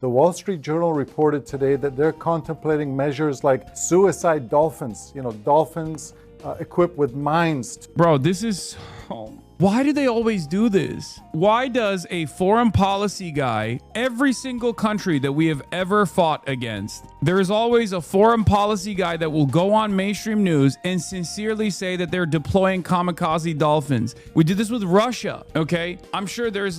The Wall Street Journal reported today that they're contemplating measures like suicide dolphins, dolphins equipped with mines. Bro, this is... Why do they always do this? Why does a foreign policy guy, every single country that we have ever fought against, there is always a foreign policy guy that will go on mainstream news and sincerely say that they're deploying kamikaze dolphins. We did this with Russia, okay? I'm sure there's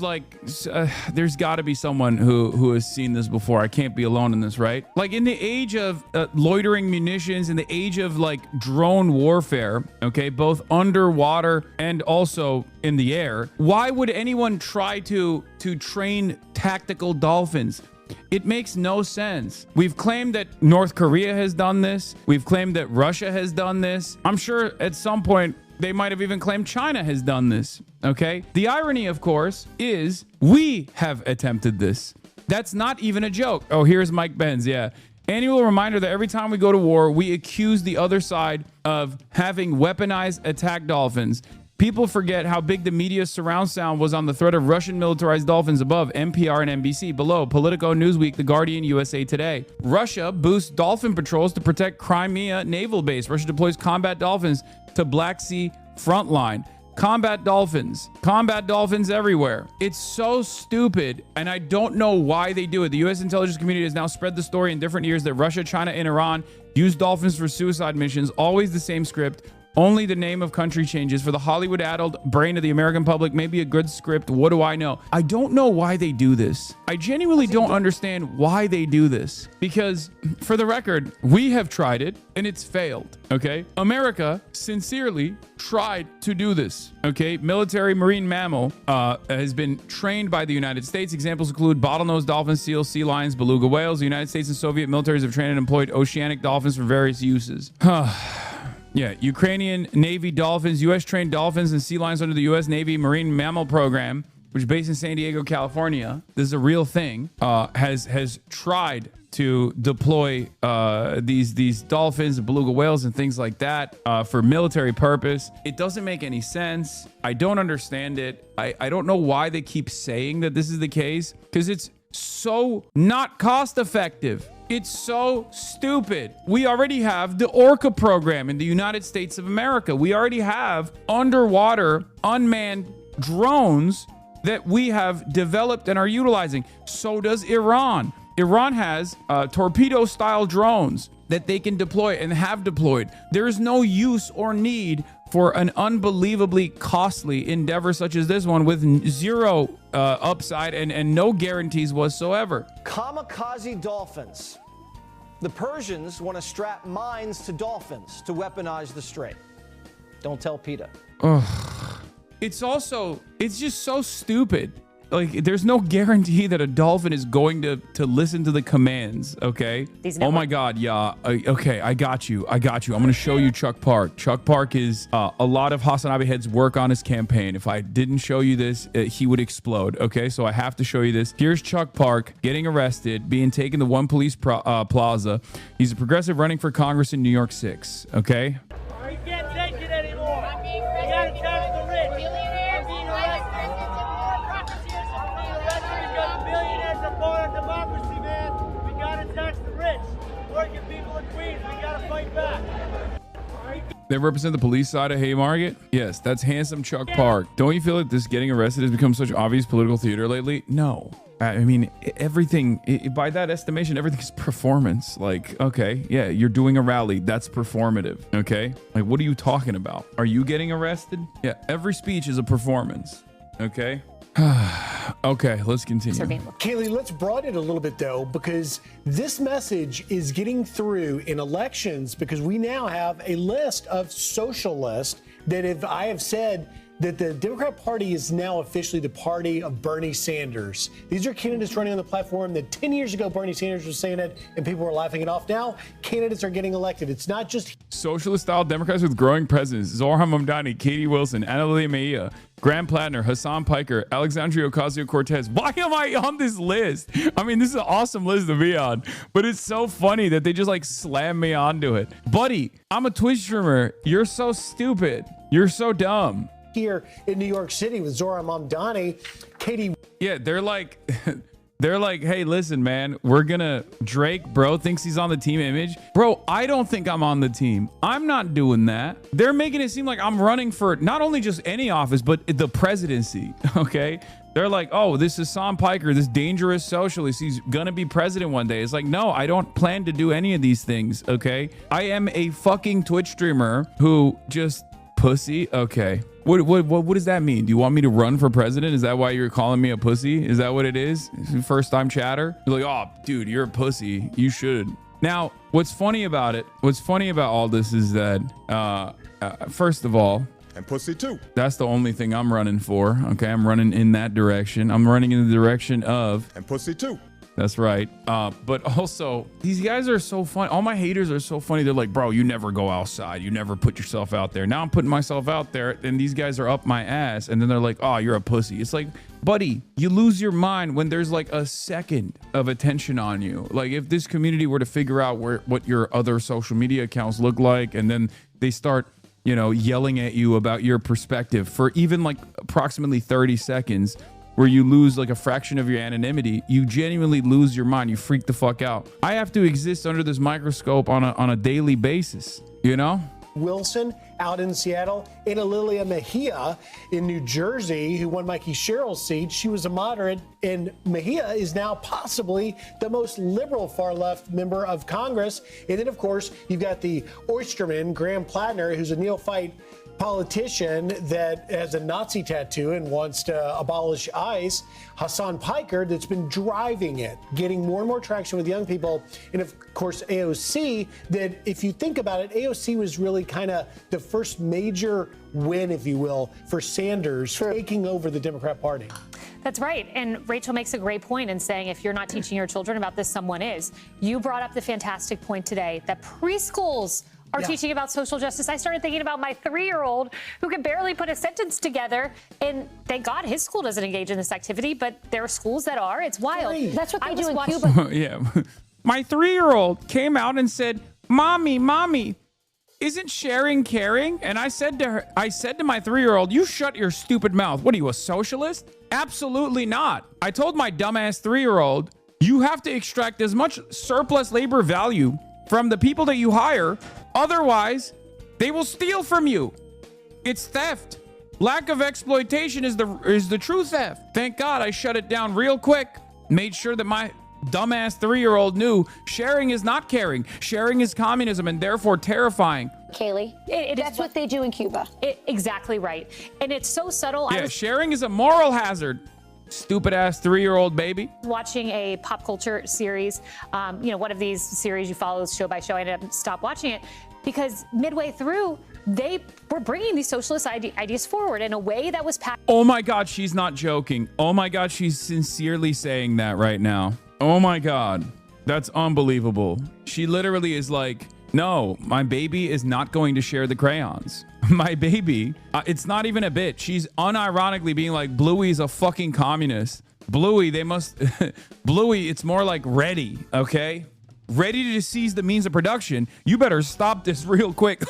there's got to be someone who has seen this before. I can't be alone in this, right? Like in the age of loitering munitions, in the age of drone warfare, okay, both underwater and also in the air, why would anyone try to train tactical dolphins? It makes no sense. We've claimed that North Korea has done this. We've claimed that Russia has done this. I'm sure at some point they might have even claimed China has done this, okay? The irony, of course, is we have attempted this. That's not even a joke. Oh, here's Mike Benz, yeah. Annual reminder that every time we go to war, we accuse the other side of having weaponized attack dolphins. People forget how big the media surround sound was on the threat of Russian militarized dolphins above, NPR and NBC, below, Politico, Newsweek, The Guardian, USA Today. Russia boosts dolphin patrols to protect Crimea naval base. Russia deploys combat dolphins to Black Sea frontline. Combat dolphins everywhere. It's so stupid, and I don't know why they do it. The U.S. intelligence community has now spread the story in different years that Russia, China, and Iran use dolphins for suicide missions. Always the same script. Only the name of country changes. For the Hollywood-addled brain of the American public, maybe a good script. What do I know? I don't know why they do this. I genuinely don't understand why they do this. Because, for the record, we have tried it, and it's failed, okay? America sincerely tried to do this, okay? Military marine mammal has been trained by the United States. Examples include bottlenose dolphins, seals, sea lions, beluga whales. The United States and Soviet militaries have trained and employed oceanic dolphins for various uses. Yeah, Ukrainian Navy dolphins, U.S. trained dolphins and sea lions under the U.S. Navy Marine Mammal Program, which is based in San Diego, California. This is a real thing. Has tried to deploy these dolphins, beluga whales, and things like that for military purpose. It doesn't make any sense. I don't understand it. I don't know why they keep saying that this is the case, because it's so not cost effective. It's so stupid. We already have the Orca program in the United States of America. We already have underwater unmanned drones that we have developed and are utilizing. So does Iran. Iran has torpedo-style drones that they can deploy and have deployed. There is no use or need for an unbelievably costly endeavor such as this one with zero upside and no guarantees whatsoever. Kamikaze dolphins. The Persians want to strap mines to dolphins to weaponize the strait. Don't tell PETA. It's just so stupid. Like, there's no guarantee that a dolphin is going to listen to the commands, okay? Oh my God, yeah. Okay, I got you. I'm going to show you Chuck Park. Chuck Park is a lot of Hassan Abihead's work on his campaign. If I didn't show you this, he would explode, okay? So I have to show you this. Here's Chuck Park getting arrested, being taken to One Police Plaza. He's a progressive running for Congress in New York 6, okay? We can't take it anymore. We gotta tax the rich. Billionaires are part of democracy, man. We gotta tax the rich. Working people in Queens, we gotta fight back. They represent the police side of Haymarket? Yes, that's handsome Chuck Park. Don't you feel like this getting arrested has become such obvious political theater lately? No. I mean, everything, by that estimation, everything is performance. Like, okay, yeah, you're doing a rally. That's performative, okay? Like, what are you talking about? Are you getting arrested? Yeah, every speech is a performance, okay? Okay, let's continue. Kaylee, let's broaden it a little bit, though, because this message is getting through in elections because we now have a list of socialists that I have said that the Democrat Party is now officially the party of Bernie Sanders. These are candidates running on the platform that 10 years ago Bernie Sanders was saying it and people were laughing it off. Now candidates are getting elected. It's not just socialist-style Democrats with growing presence. Zohar Mamdani, Katie Wilson, Annalie Mejia, Graham Plattner, Hassan Piker, Alexandria Ocasio-Cortez. Why am I on this list? I mean, this is an awesome list to be on, but it's so funny that they just like slam me onto it. Buddy, I'm a Twitch streamer. You're so stupid. You're so dumb. Here in New York City with Zohar Mamdani, Katie. Yeah, they're like, They're like, hey, listen, man, we're gonna Drake, bro, thinks he's on the team image. Bro, I don't think I'm on the team. I'm not doing that. They're making it seem like I'm running for not only just any office, but the presidency. Okay. They're like, oh, this is Hassan Piker, this dangerous socialist. He's gonna be president one day. It's like, no, I don't plan to do any of these things. Okay. I am a fucking Twitch streamer who just pussy. Okay. What does that mean? Do you want me to run for president? Is that why you're calling me a pussy? Is that what it is? First time chatter? You're like, oh, dude, you're a pussy. You should. Now, what's funny about all this is that, first of all, and pussy too. That's the only thing I'm running for. Okay, I'm running in that direction. I'm running in the direction of, and pussy too. That's right. But also, these guys are so funny. All my haters are so funny. They're like, bro, you never go outside. You never put yourself out there. Now I'm putting myself out there, and these guys are up my ass. And then they're like, oh, you're a pussy. It's like, buddy, you lose your mind when there's like a second of attention on you. Like if this community were to figure out what your other social media accounts look like, and then they start, yelling at you about your perspective for even like approximately 30 seconds, where you lose like a fraction of your anonymity, you genuinely lose your mind. You freak the fuck out. I have to exist under this microscope on a daily basis, Wilson out in Seattle, and Lilia Mejia in New Jersey, who won Mikey Sherrill's seat. She was a moderate, and Mejia is now possibly the most liberal far-left member of Congress. And then, of course, you've got the oysterman, Graham Plattner, who's a neophyte politician that has a Nazi tattoo and wants to abolish ICE. Hassan Piker, that's been driving it, getting more and more traction with young people. And of course, AOC, that if you think about it, AOC was really kind of the first major win, if you will, for Sanders taking over the Democrat Party. That's right. And Rachel makes a great point in saying if you're not teaching your children about this, someone is. You brought up the fantastic point today that preschools are teaching about social justice. I started thinking about my 3-year-old who can barely put a sentence together. And thank God his school doesn't engage in this activity, but there are schools that are. It's wild. That's what they do in Cuba. Yeah. My 3-year-old came out and said, Mommy, isn't sharing caring? And I said to my 3-year-old, you shut your stupid mouth. What are you, a socialist? Absolutely not. I told my dumbass 3-year-old, you have to extract as much surplus labor value from the people that you hire. Otherwise, they will steal from you. It's theft. Lack of exploitation is the true theft. Thank God I shut it down real quick. Made sure that my dumbass 3-year-old knew sharing is not caring. Sharing is communism and therefore terrifying. Kaylee, that's what they do in Cuba. Exactly right. And it's so subtle. Yeah, sharing is a moral hazard. Stupid ass 3-year-old baby. Watching a pop culture series, one of these series you follow show by show. I ended up stopped watching it because midway through they were bringing these socialist ideas forward in a way that was packed. Oh my God, she's not joking. Oh my God, she's sincerely saying that right now. Oh my God, that's unbelievable. She literally is like, no, my baby is not going to share the crayons. My baby, it's not even a bit. She's unironically being like, Bluey's a fucking communist. Bluey, Bluey, it's more like ready, okay? Ready to seize the means of production. You better stop this real quick.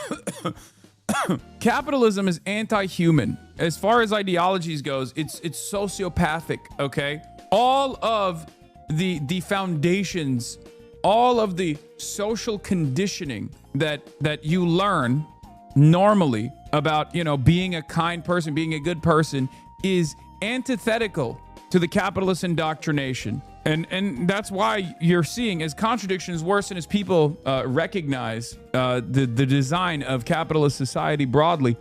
Capitalism is anti-human. As far as ideologies goes, it's sociopathic, okay? All of the foundations, all of the social conditioning that you learn normally about, being a kind person, being a good person is antithetical to the capitalist indoctrination. And that's why you're seeing as contradictions worsen, as people recognize the design of capitalist society broadly,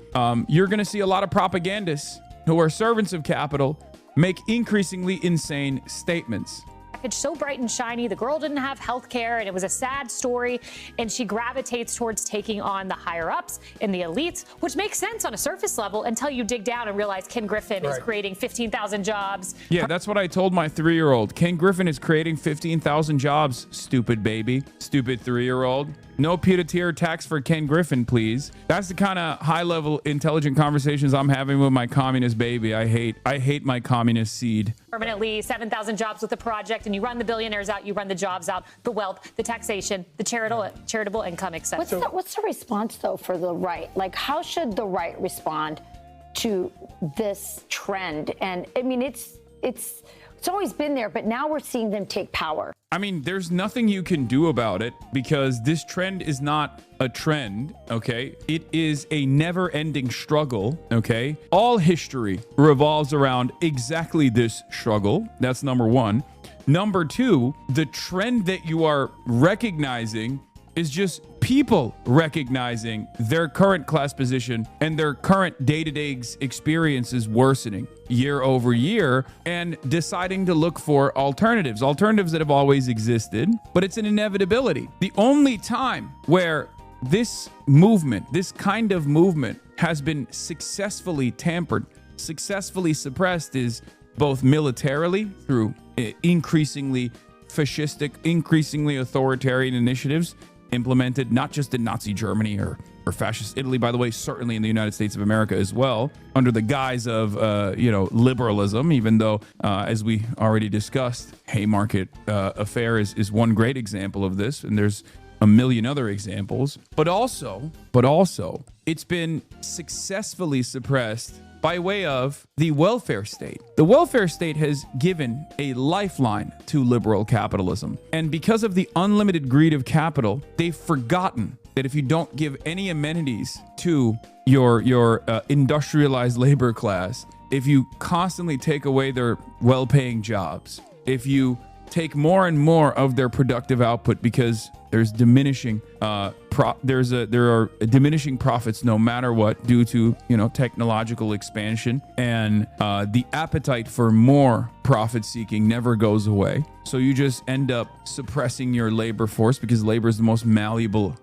you're going to see a lot of propagandists who are servants of capital make increasingly insane statements. It's so bright and shiny. The girl didn't have health care, and it was a sad story. And she gravitates towards taking on the higher ups and the elites, which makes sense on a surface level until you dig down and realize Ken Griffin is creating 15,000 jobs. Yeah, that's what I told my 3-year-old. Ken Griffin is creating 15,000 jobs, stupid baby, stupid 3-year-old. No pied-à-terre tax for Ken Griffin, please. That's the kind of high-level, intelligent conversations I'm having with my communist baby. I hate my communist seed. Permanently 7,000 jobs with the project, and you run the billionaires out, you run the jobs out, the wealth, the taxation, the charitable income, etc. What's the response, though, for the right? Like, how should the right respond to this trend? And I mean, it's It's always been there, but now we're seeing them take power. I mean, there's nothing you can do about it because this trend is not a trend, okay? It is a never-ending struggle, okay? All history revolves around exactly this struggle. That's number one. Number two, the trend that you are recognizing is just people recognizing their current class position and their current day-to-day experiences worsening year over year and deciding to look for alternatives that have always existed, but it's an inevitability. The only time where this movement, this kind of movement, has been successfully tampered, successfully suppressed is both militarily through increasingly fascistic, increasingly authoritarian initiatives implemented not just in Nazi Germany or fascist Italy, by the way, certainly in the United States of America as well, under the guise of, liberalism, even though, as we already discussed, Haymarket affair is one great example of this. And there's a million other examples, but also it's been successfully suppressed by way of the welfare state. The welfare state has given a lifeline to liberal capitalism. And because of the unlimited greed of capital, they've forgotten that if you don't give any amenities to your industrialized labor class, if you constantly take away their well-paying jobs, if you take more and more of their productive output because there's diminishing there are diminishing profits no matter what due to technological expansion, and the appetite for more profit seeking never goes away. So you just end up suppressing your labor force because labor is the most malleable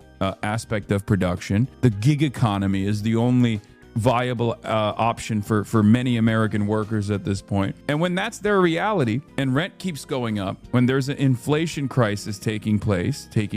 aspect of production. The gig economy is the only viable option for many American workers at this point. And when that's their reality and rent keeps going up, when there's an inflation crisis taking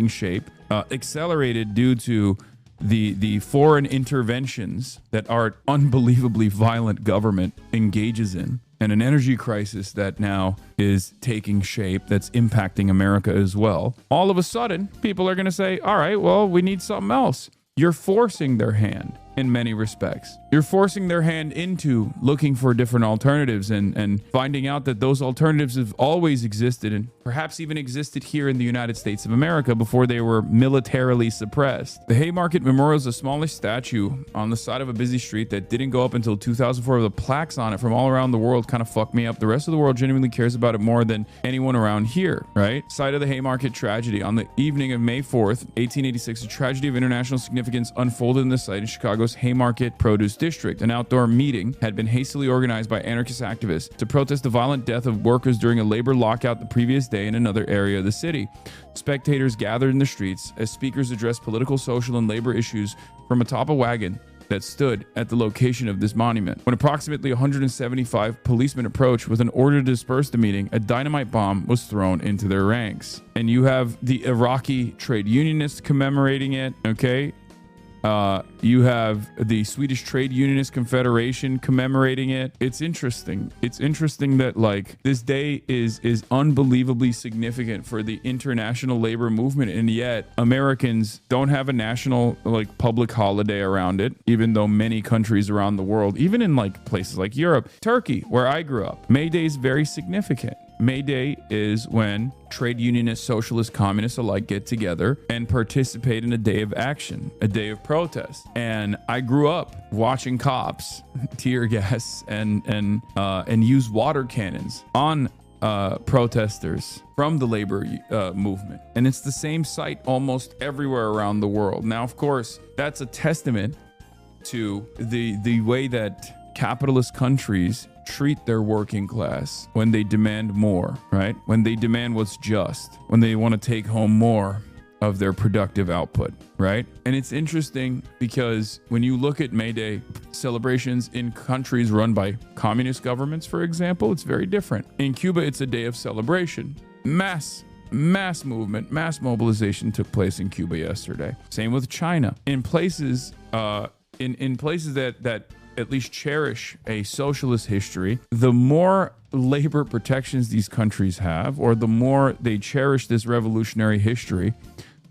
shape, accelerated due to the foreign interventions that our unbelievably violent government engages in, and an energy crisis that now is taking shape that's impacting America as well, all of a sudden, people are going to say, all right, well, we need something else. You're forcing their hand in many respects. You're forcing their hand into looking for different alternatives and finding out that those alternatives have always existed and perhaps even existed here in the United States of America before they were militarily suppressed. The Haymarket Memorial is the smallest statue on the side of a busy street that didn't go up until 2004. The plaques on it from all around the world kind of fucked me up. The rest of the world genuinely cares about it more than anyone around here, right? Site of the Haymarket tragedy. On the evening of May 4th, 1886, a tragedy of international significance unfolded in the site in Chicago's Haymarket Produce District. An outdoor meeting had been hastily organized by anarchist activists to protest the violent death of workers during a labor lockout the previous day in another area of the city. Spectators gathered in the streets as speakers addressed political, social, and labor issues from atop a wagon that stood at the location of this monument. When approximately 175 policemen approached with an order to disperse the meeting, a dynamite bomb was thrown into their ranks. And you have the Iraqi trade unionists commemorating it, okay? You have the Swedish Trade Unionist Confederation commemorating it. It's interesting. It's interesting that this day is unbelievably significant for the international labor movement, and yet Americans don't have a national public holiday around it, even though many countries around the world, even in places like Europe, Turkey, where I grew up, May Day is very significant. May Day is when trade unionists, socialists, communists alike get together and participate in a day of action, a day of protest. And I grew up watching cops tear gas and use water cannons on protesters from the labor movement. And it's the same sight almost everywhere around the world. Now, of course, that's a testament to the way that capitalist countries treat their working class when they demand more, right? When they demand what's just, when they want to take home more of their productive output, right? And it's interesting because when you look at May Day celebrations in countries run by communist governments, for example, it's very different. In Cuba, it's a day of celebration. Mass movement, mass mobilization took place in Cuba yesterday. Same with China. In places, in places that at least cherish a socialist history, the more labor protections these countries have, or the more they cherish this revolutionary history,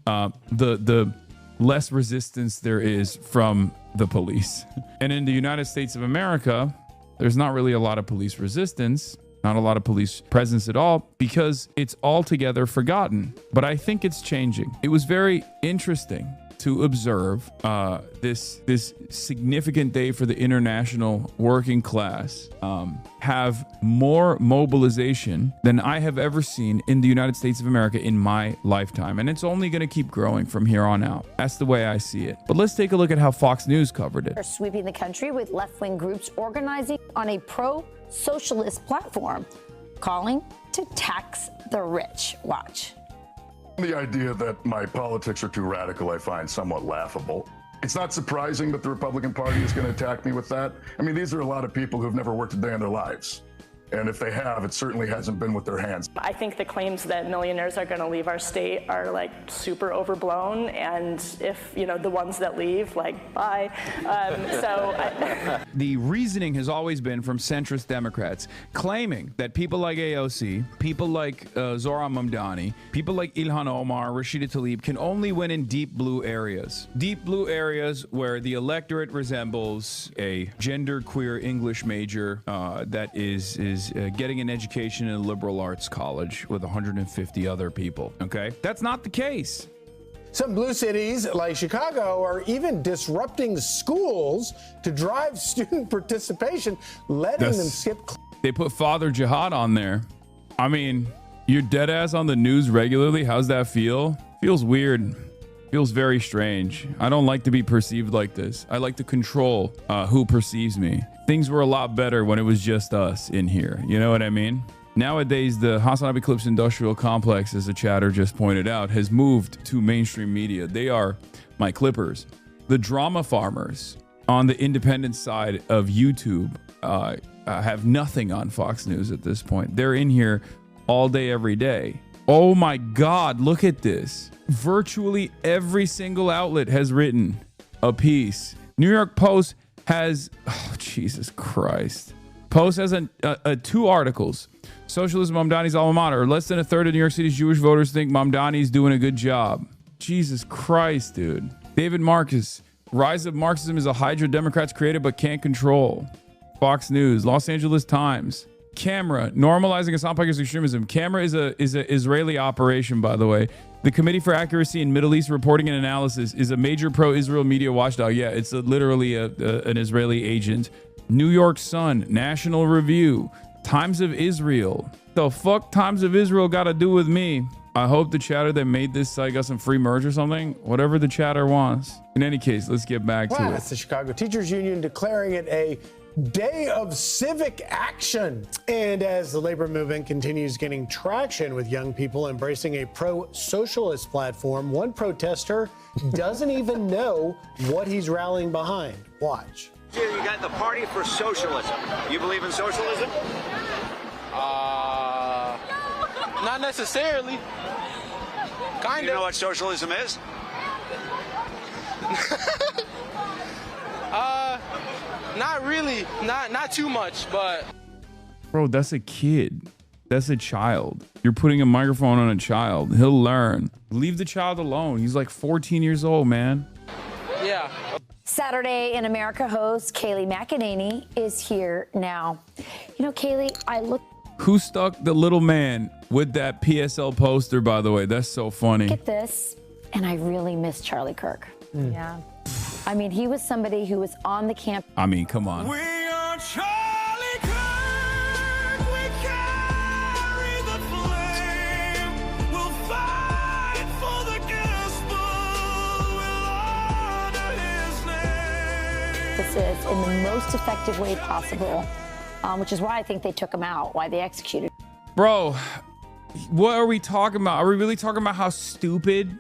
the less resistance there is from the police. And in the United States of America, there's not really a lot of police resistance not a lot of police presence at all, because it's altogether forgotten. But I think it's changing. It was very interesting to observe this significant day for the international working class have more mobilization than I have ever seen in the United States of America in my lifetime. And it's only going to keep growing from here on out. That's the way I see it. But let's take a look at how Fox News covered it. Are sweeping the country with left-wing groups organizing on a pro-socialist platform, calling to tax the rich. Watch. The idea that my politics are too radical, I find somewhat laughable. It's not surprising that the Republican Party is going to attack me with that. I mean, these are a lot of people who've never worked a day in their lives. And if they have, it certainly hasn't been with their hands. I think the claims that millionaires are going to leave our state are like super overblown. And if, you know, the ones that leave, like, bye. The reasoning has always been from centrist Democrats claiming that people like AOC, people like Zohran Mamdani, people like Ilhan Omar, Rashida Tlaib can only win in deep blue areas. Deep blue areas where the electorate resembles a genderqueer English major that is getting an education in a liberal arts college with 150 other people. Okay, that's not the case. Some blue cities like Chicago are even disrupting schools to drive student participation, letting them skip. They put Father Jihad on there. I mean, you're dead ass on the news regularly. How's that feel? Feels weird. Feels very strange. I don't like to be perceived like this. I like to control who perceives me. Things were a lot better when it was just us in here. You know what I mean? Nowadays, the Hassan Eclipse Industrial Complex, as the chatter just pointed out, has moved to mainstream media. They are my clippers. The drama farmers on the independent side of YouTube have nothing on Fox News at this point. They're in here all day, every day. Oh my God, look at this. Virtually every single outlet has written a piece. New York Post has, oh, Jesus Christ. Post has two articles. Socialism, Mamdani's alma mater. Less than a third of New York City's Jewish voters think Mamdani's doing a good job. Jesus Christ, dude. David Marcus. Rise of Marxism is a hydra Democrats created but can't control. Fox News. Los Angeles Times. Camera. Normalizing Assam Pakistan extremism. Camera is a Israeli operation, by the way. The Committee for Accuracy in Middle East Reporting and Analysis is a major pro-Israel media watchdog. Yeah, it's literally an Israeli agent. New York Sun, National Review, Times of Israel. The fuck Times of Israel got to do with me? I hope the chatter that made this site got some free merch or something. Whatever the chatter wants. In any case, let's get back to it. That's the Chicago Teachers Union declaring it a day of civic action. And as the labor movement continues gaining traction with young people embracing a pro-socialist platform, one protester doesn't even know what he's rallying behind. Watch. Here you got the Party for Socialism. You believe in socialism? Not necessarily. Kind of. You know what socialism is? Not really. Not too much, but. Bro, that's a kid. That's a child. You're putting a microphone on a child. He'll learn. Leave the child alone. He's like 14 years old, man. Yeah. Saturday in America host Kayleigh McEnany is here now. You know, Kayleigh, I look. Who stuck the little man with that PSL poster, by the way? That's so funny. Look at this, and I really miss Charlie Kirk. Yeah. I mean, he was somebody who was on the camp. I mean, come on. We are Charlie Kirk. We carry the flame. We'll fight for the gospel. We'll honor his name. This is in the most effective way possible, which is why I think they took him out, why they executed. Bro, what are we talking about? Are we really talking about how stupid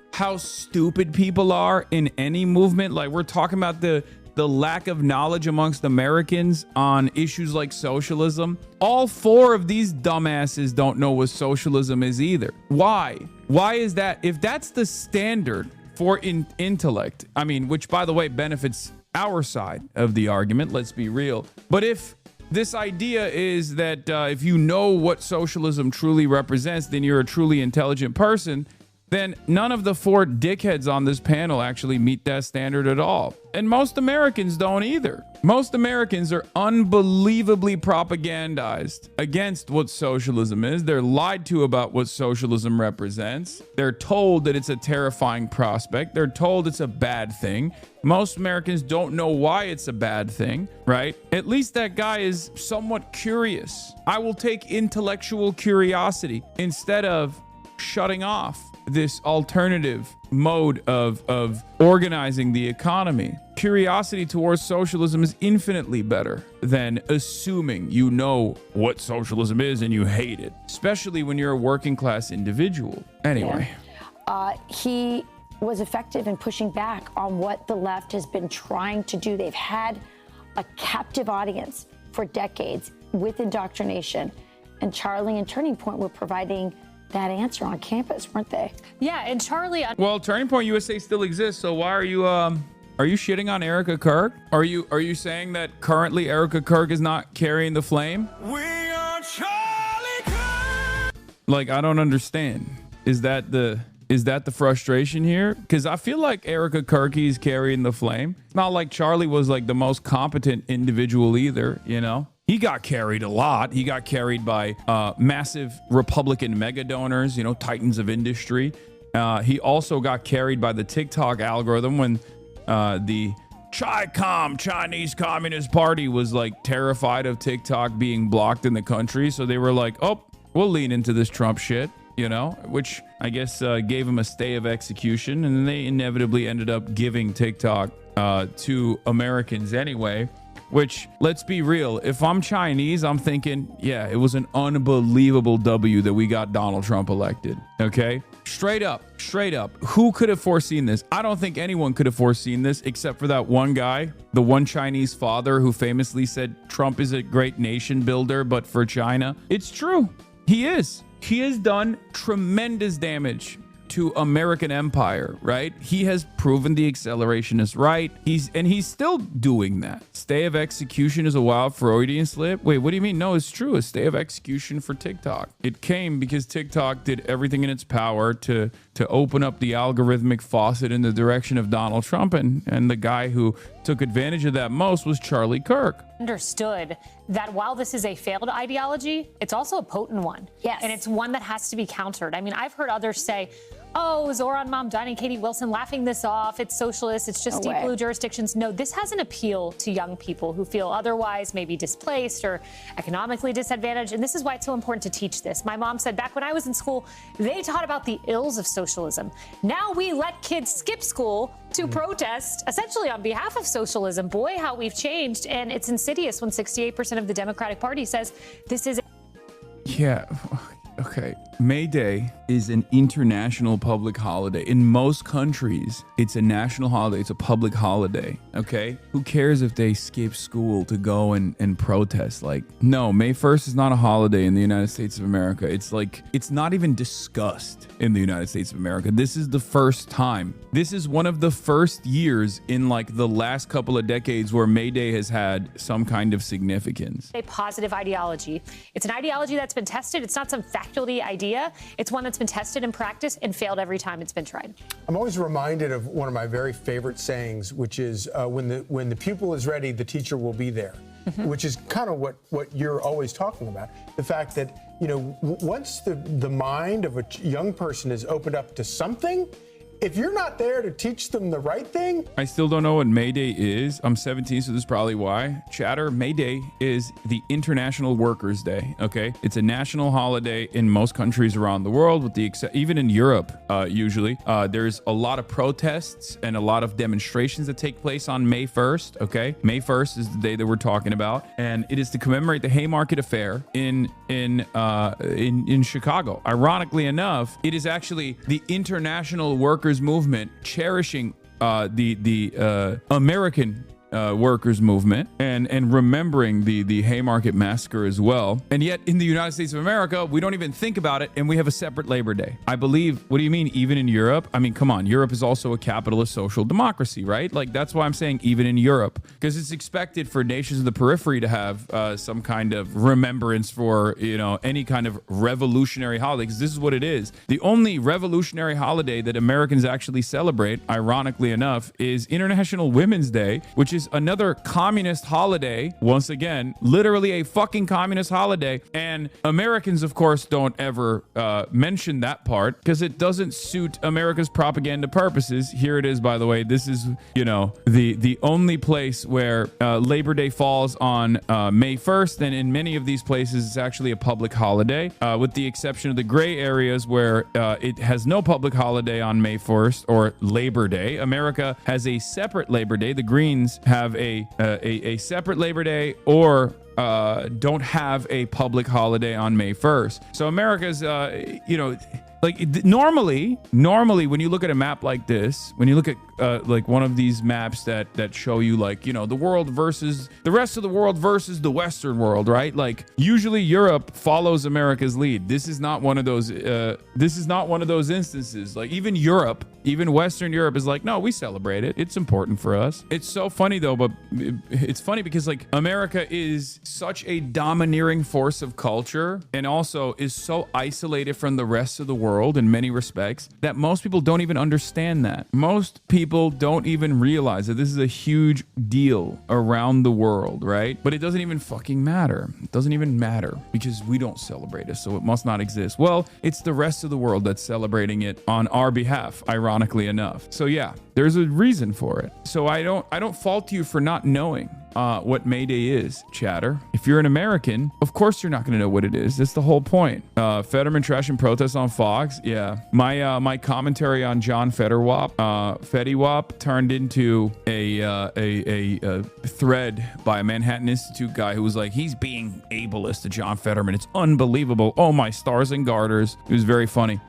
people are in any movement? Like, we're talking about the lack of knowledge amongst Americans on issues like socialism. All four of these dumbasses don't know what socialism is either. Why? Why is that? If that's the standard for intellect, I mean, which, by the way, benefits our side of the argument, let's be real. But if this idea is that if you know what socialism truly represents, then you're a truly intelligent person, then none of the 4 dickheads on this panel actually meet that standard at all. And most Americans don't either. Most Americans are unbelievably propagandized against what socialism is. They're lied to about what socialism represents. They're told that it's a terrifying prospect. They're told it's a bad thing. Most Americans don't know why it's a bad thing, right? At least that guy is somewhat curious. I will take intellectual curiosity instead of shutting off this alternative mode of organizing the economy. Curiosity towards socialism is infinitely better than assuming you know what socialism is and you hate it, especially when you're a working class individual. Anyway. He was effective in pushing back on what the left has been trying to do. They've had a captive audience for decades with indoctrination. And Charlie and Turning Point were providing that answer on campus, weren't they? Yeah, and Charlie... Well, Turning Point USA still exists, so why are you shitting on Erica Kirk? Are you saying that currently Erica Kirk is not carrying the flame? We are Charlie Kirk. Like, I don't understand. Is that the frustration here? Because I feel like Erica Kirky is carrying the flame. It's not like Charlie was like the most competent individual either, you know? He got carried a lot. He got carried by massive Republican mega donors, you know, titans of industry. He also got carried by the TikTok algorithm when the Chinese Communist Party was like terrified of TikTok being blocked in the country. So they were like, oh, we'll lean into this Trump shit, you know, which I guess gave him a stay of execution. And then they inevitably ended up giving TikTok to Americans anyway. Which, let's be real, if I'm Chinese, I'm thinking, yeah, it was an unbelievable W that we got Donald Trump elected, okay? Straight up, who could have foreseen this? I don't think anyone could have foreseen this except for that one guy, the one Chinese father who famously said Trump is a great nation builder, but for China. It's true. He is. He has done tremendous damage to American empire, right? He has proven the acceleration is right. He's still doing that. Stay of execution is a wild Freudian slip. Wait, what do you mean? No, it's true. A stay of execution for TikTok. It came because TikTok did everything in its power to open up the algorithmic faucet in the direction of Donald Trump, and the guy who took advantage of that most was Charlie Kirk. Understood that while this is a failed ideology, it's also a potent one. Yes. And it's one that has to be countered. I mean, I've heard others say, oh, Zoran Mamdani, Katie Wilson laughing this off. It's socialist. It's just deep blue jurisdictions. No, this has an appeal to young people who feel otherwise maybe displaced or economically disadvantaged. And this is why it's so important to teach this. My mom said back when I was in school, they taught about the ills of socialism. Now we let kids skip school to protest essentially on behalf of socialism. Boy, how we've changed. And it's insidious when 68% of the Democratic Party says this is... Yeah. Okay. May Day is an international public holiday. In most countries, it's a national holiday. It's a public holiday. Okay. Who cares if they skip school to go and protest? Like, no, May 1st is not a holiday in the United States of America. It's like, it's not even discussed in the United States of America. This is the first time. This is one of the first years in like the last couple of decades where May Day has had some kind of significance. A positive ideology. It's an ideology that's been tested. It's not some faculty idea. It's one that's been tested in practice and failed every time it's been tried. I'm always reminded of one of my very favorite sayings, which is when the pupil is ready, the teacher will be there, which is kind of what you're always talking about. The fact that, you know, once the mind of a young person is opened up to something, if you're not there to teach them the right thing. I still don't know what May Day is. I'm 17, so this is probably why. Chatter, May Day is the International Workers' Day, okay? It's a national holiday in most countries around the world, with the even in Europe, usually. There's a lot of protests and a lot of demonstrations that take place on May 1st, okay? May 1st is the day that we're talking about, and it is to commemorate the Haymarket Affair in Chicago. Ironically enough, it is actually the International Workers movement cherishing the American workers movement and remembering the Haymarket Massacre as well. And yet in the United States of America, we don't even think about it, and we have a separate Labor Day. I believe, what do you mean even in Europe? I mean, come on, Europe is also a capitalist social democracy, right? Like, that's why I'm saying even in Europe, because it's expected for nations of the periphery to have some kind of remembrance for, any kind of revolutionary holiday, because this is what it is. The only revolutionary holiday that Americans actually celebrate, ironically enough, is International Women's Day, which is another communist holiday. Once again, literally a fucking communist holiday. And Americans, of course, don't ever mention that part because it doesn't suit America's propaganda purposes. Here it is, by the way. This is, the only place where Labor Day falls on May 1st. And in many of these places, it's actually a public holiday, with the exception of the gray areas where it has no public holiday on May 1st or Labor Day. America has a separate Labor Day. The Greens have a separate Labor Day, or don't have a public holiday on May 1st. So America's, normally when you look at a map like this, when you look at like one of these maps that show you the world versus the rest of the world versus the Western world, right? Like usually Europe follows America's lead. This is not one of those. This is not one of those instances. Like even Europe, even Western Europe is like, no, we celebrate it. It's important for us. It's so funny though, but it's funny because like America is such a domineering force of culture and also is so isolated from the rest of the world in many respects that most people don't even understand that. Most people don't even realize that this is a huge deal around the world, right? But it doesn't even fucking matter. It doesn't even matter because we don't celebrate it, so it must not exist. Well, it's the rest of the world that's celebrating it on our behalf, ironically enough. So yeah, there's a reason for it. So I don't fault you for not knowing what May Day is, chatter. If you're an American, of course you're not going to know what it is. That's the whole point. Fetterman trash and protests on Fox. Yeah. My commentary on John Fetty turned into a thread by a Manhattan Institute guy who was like, he's being ableist to John Fetterman. It's unbelievable. Oh, my stars and garters. It was very funny.